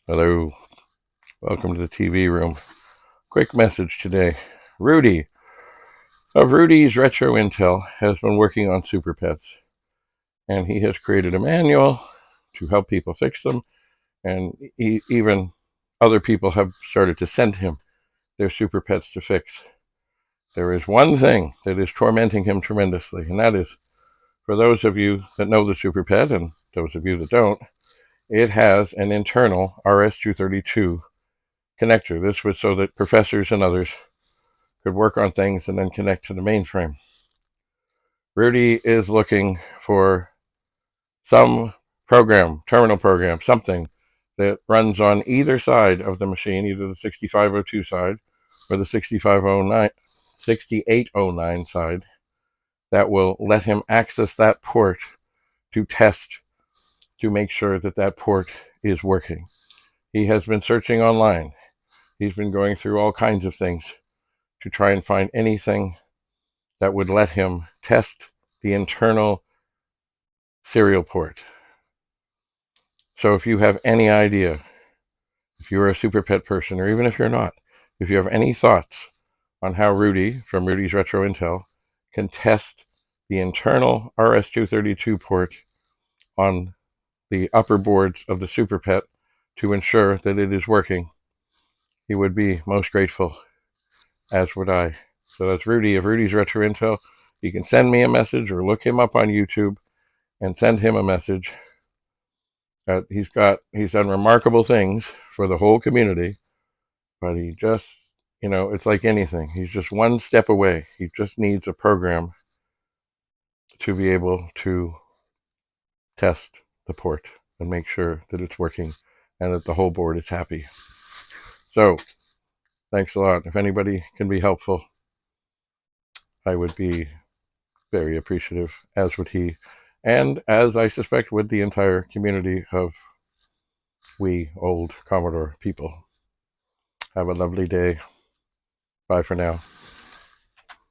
Hello, welcome to the TV room. Quick message today. Rudy of Rudy's Retro Intel has been working on SuperPETs, and he has created a manual to help people fix them, and even other people have started to send him their SuperPETs to fix. There is one thing that is tormenting him tremendously, and that is, for those of you that know the SuperPET and those of you that don't, it has an internal RS-232 connector. This was so that professors and others could work on things and then connect to the mainframe. Rudy is looking for some program, terminal program, something that runs on either side of the machine, either the 6502 side or the 6809 side, that will let him access that port to test, to make sure that that port is working. He has been searching online. He's been going through all kinds of things to try and find anything that would let him test the internal serial port. So if you have any idea, if you're a SuperPET person, or even if you're not, if you have any thoughts on how Rudy from Rudy's Retro Intel can test the internal RS-232 port on the upper boards of the SuperPET to ensure that it is working, he would be most grateful, as would I. So that's Rudy of Rudy's Retro Intel. You can send me a message or look him up on YouTube and send him a message. He's done remarkable things for the whole community, but he just, it's like anything. He's just one step away. He just needs a program to be able to test the port and make sure that it's working and that the whole board is happy. So, thanks a lot. If anybody can be helpful, I would be very appreciative, as would he, and as I suspect would the entire community of we old Commodore people. Have a lovely day. Bye for now.